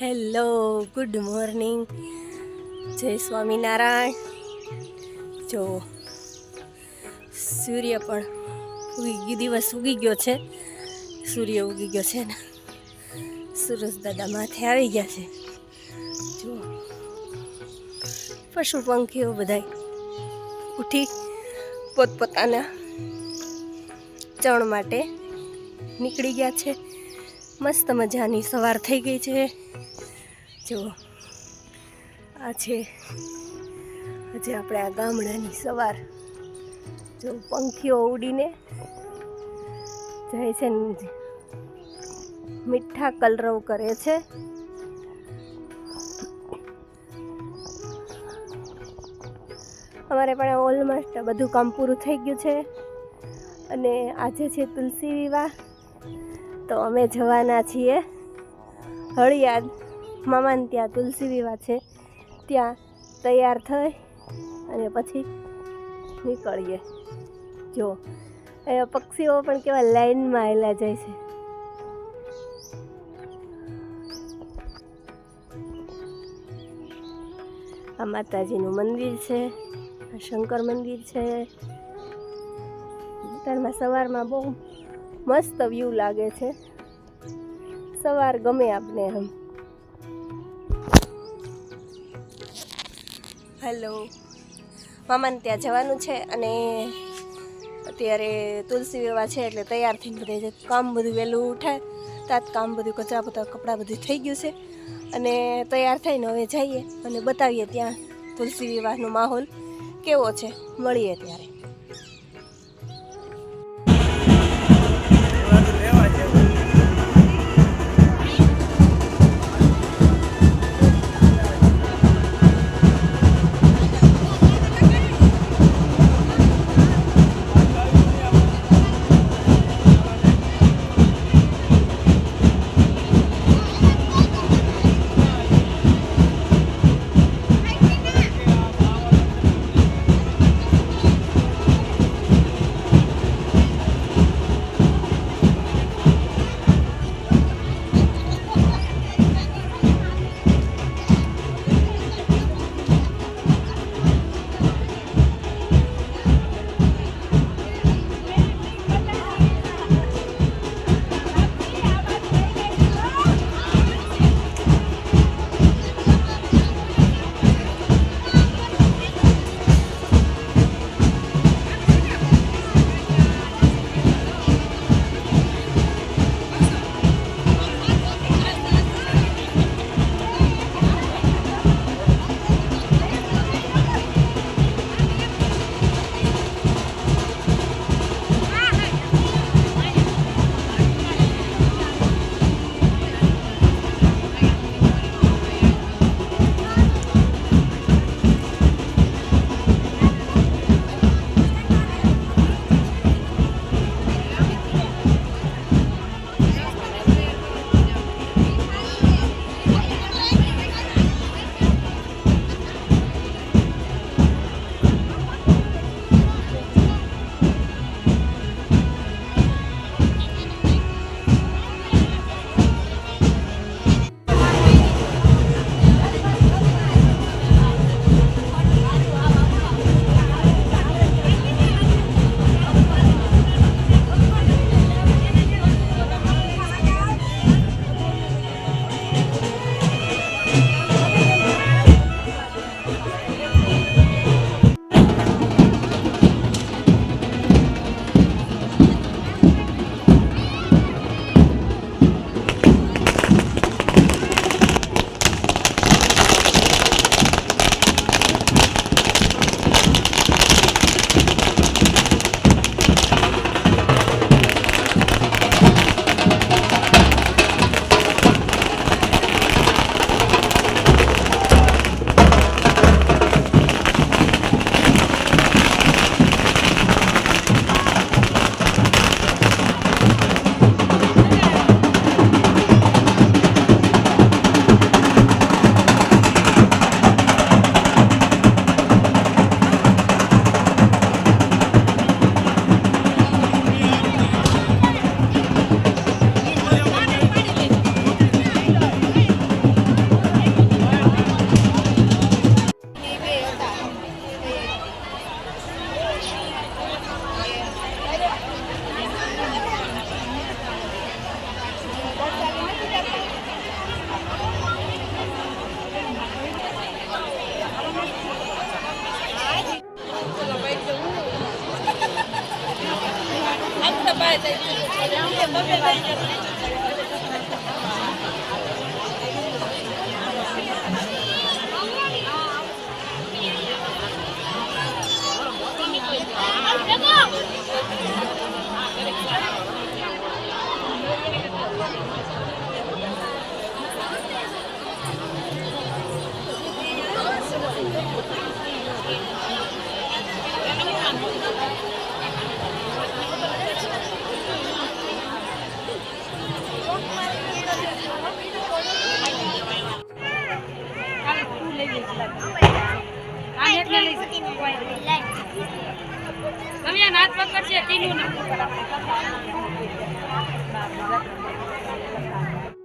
Hello, good morning, જય સ્વામિનારાયણ. જો સૂર્ય પણ દિવસ ઉગી ગયો છે. સૂર્ય ઉગી ગયો છે ને સૂરજ દાદા માથે આવી ગયા છે. જો પશુ પંખીઓ બધાય ઉઠી પોતપોતાના ચણ માટે નીકળી ગયા છે. મસ્ત મજાની સવાર થઈ ગઈ છે. જો આ છે આજે આપણે આ ગામડાની સવાર. જો પંખીઓ ઉડીને જાય છે ને મીઠા કલરવ કરે છે. અમારે પણ ઓલમોસ્ટ બધું કામ પૂરું થઈ ગયું છે અને આજે છે તુલસી વિવાહ. તો અમે જવાના છીએ હળિયાદ. મામાને ત્યાં તુલસી વિવાહ છે, ત્યાં તૈયાર થઈ અને પછી નીકળીએ. જો અહીંયા પક્ષીઓ પણ કેવા લાઈનમાં આવેલા જાય છે. આ માતાજીનું મંદિર છે, આ શંકર મંદિર છે. અત્યારમાં સવારમાં બહુ મસ્ત વ્યૂ લાગે છે. સવાર ગમે આપને. એમ હેલો, મામાને ત્યાં જવાનું છે અને અત્યારે તુલસી વિવાહ છે એટલે તૈયાર થઈને બધે કામ બધું વહેલું ઉઠાય. તાત કામ બધું કચરા પોતા કપડાં બધું થઈ ગયું છે અને તૈયાર થઈને હવે જઈએ અને બતાવીએ ત્યાં તુલસી વિવાહનો માહોલ કેવો છે. મળીએ ત્યારે.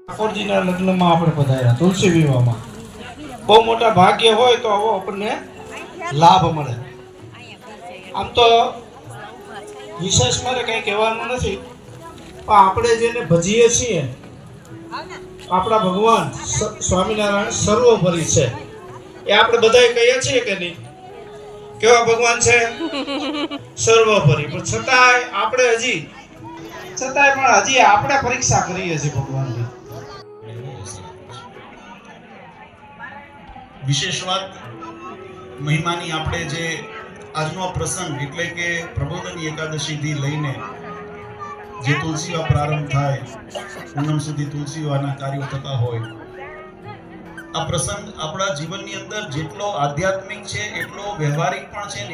ઠાકોરજીના લગ્નમાં આપણે પધાર્યા તુલસી વિવાહમાં. બહુ મોટા ભાગ્ય હોય તો આવો આપણને લાભ મળે. આમ તો વિશેષ મારે કંઈ કહેવાનું નથી, પણ આપણે જેને ભજીએ છીએ આપણા ભગવાન સ્વામિનારાયણ સર્વોપરી છે એ આપણે બધાય કહીએ છીએ કે નહીં? કેવા ભગવાન છે? સર્વોપરી. પણ છતાંય આપણે પરીક્ષા કરીએ છીએ ભગવાનની. વિશેષ વાત મહિમાની આપણે જે આજનો પ્રસંગ એટલે કે પ્રબોધની એકાદશીથી લઈને જે તુલસી વિવાહ પ્રારંભ થાય પૂનમ સુધી તુલસી વિવાહના કાર્યો થતા હોય, આ પ્રસંગ આપણા જીવનની અંદર જેટલો આધ્યાત્મિક છે એટલો વ્યવહારિક પણ છે.